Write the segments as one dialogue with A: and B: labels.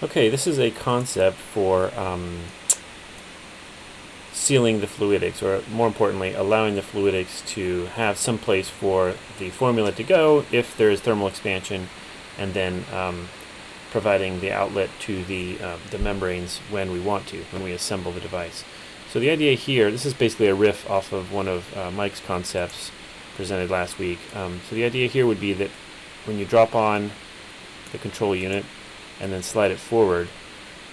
A: Okay, this is a concept for sealing the fluidics, or more importantly, allowing the fluidics to have some place for the formula to go if there is thermal expansion, and then providing the outlet to the membranes when we want to, when we assemble the device. So the idea here, this is basically a riff off of one of Mike's concepts presented last week. So the idea here would be that when you drop on the control unit and then slide it forward,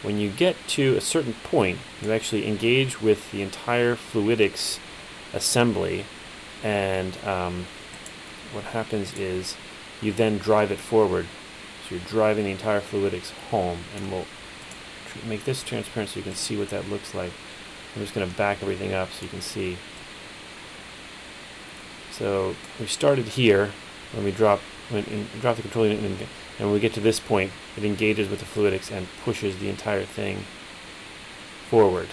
A: when you get to a certain point, you actually engage with the entire fluidics assembly, and what happens is you then drive it forward. So you're driving the entire fluidics home, and we'll make this transparent so you can see what that looks like. I'm just going to back everything up so you can see. So we started here when we drop the control unit, and when we get to this point, it engages with the fluidics and pushes the entire thing forward.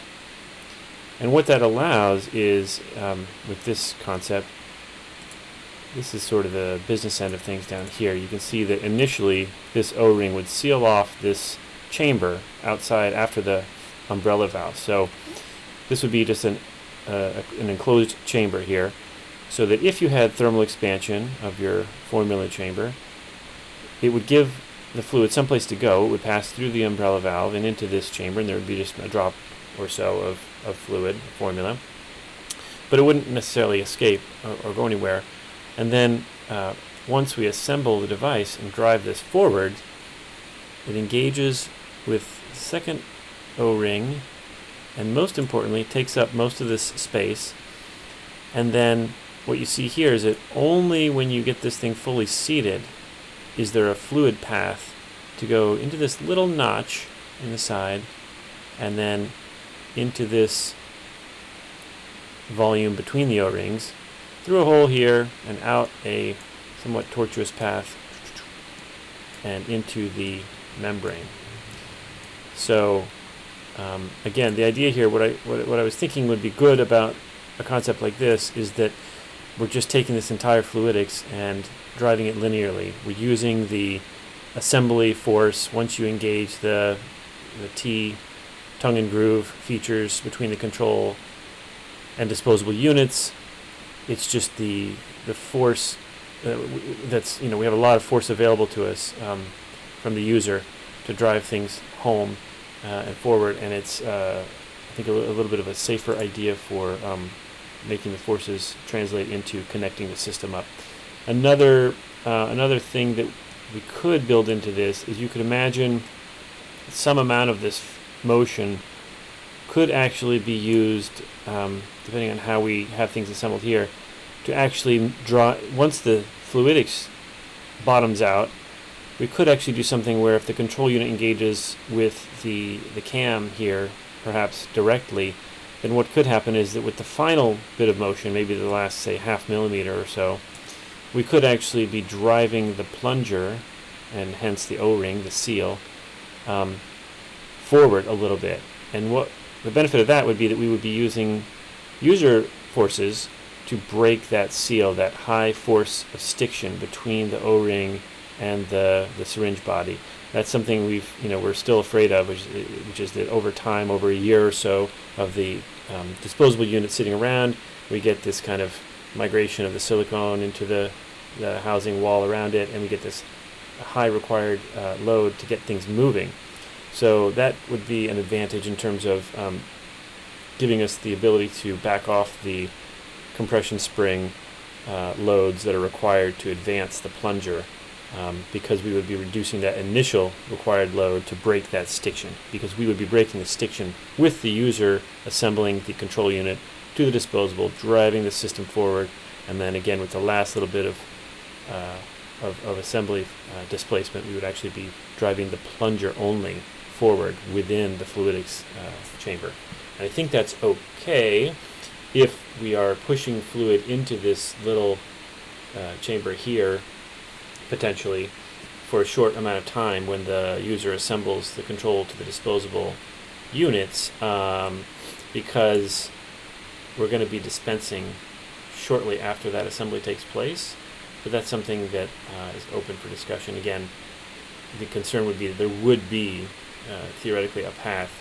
A: And what that allows is, with this concept, this is sort of the business end of things down here. You can see that initially this O-ring would seal off this chamber outside after the umbrella valve. So this would be just an enclosed chamber here, so that if you had thermal expansion of your formula chamber, it would give the fluid someplace to go. It would pass through the umbrella valve and into this chamber, and there would be just a drop or so of fluid, formula. But it wouldn't necessarily escape or go anywhere. And then once we assemble the device and drive this forward, it engages with the second O-ring, and most importantly, takes up most of this space. And then what you see here is that only when you get this thing fully seated is there a fluid path to go into this little notch in the side, and then into this volume between the O-rings, through a hole here and out a somewhat tortuous path, and into the membrane. So again, the idea here, what I was thinking would be good about a concept like this is that we're just taking this entire fluidics and driving it linearly. We're using the assembly force once you engage the T tongue and groove features between the control and disposable units. It's just the force that's, we have a lot of force available to us from the user to drive things home and forward, and it's I think a little bit of a safer idea for making the forces translate into connecting the system up. Another thing that we could build into this is you could imagine some amount of this motion could actually be used, depending on how we have things assembled here, to actually draw, once the fluidics bottoms out, we could actually do something where if the control unit engages with the cam here, perhaps directly, then what could happen is that with the final bit of motion, maybe the last, say, ½ millimeter or so, we could actually be driving the plunger, and hence the O-ring, the seal, forward a little bit. And what the benefit of that would be that we would be using user forces to break that seal, that high force of stiction between the O-ring and the syringe body. That's something we're still afraid of, which is that over time, over a year or so of the disposable unit sitting around, we get this kind of migration of the silicone into the housing wall around it, and we get this high required load to get things moving. So that would be an advantage in terms of giving us the ability to back off the compression spring loads that are required to advance the plunger, because we would be reducing that initial required load to break that stiction, because we would be breaking the stiction with the user assembling the control unit to the disposable, driving the system forward, and then again with the last little bit of assembly displacement, we would actually be driving the plunger only forward within the fluidics chamber. And I think that's okay if we are pushing fluid into this little chamber here, potentially for a short amount of time when the user assembles the control to the disposable units, because we're going to be dispensing shortly after that assembly takes place. But that's something that is open for discussion. Again, the concern would be that there would be theoretically a path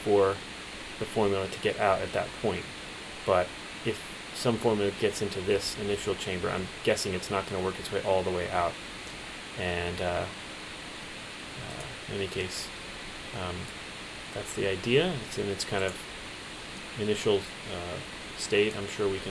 A: for the formula to get out at that point. But if some formula gets into this initial chamber, I'm guessing it's not going to work its way all the way out. And in any case, that's the idea. It's in its kind of initial state. I'm sure we can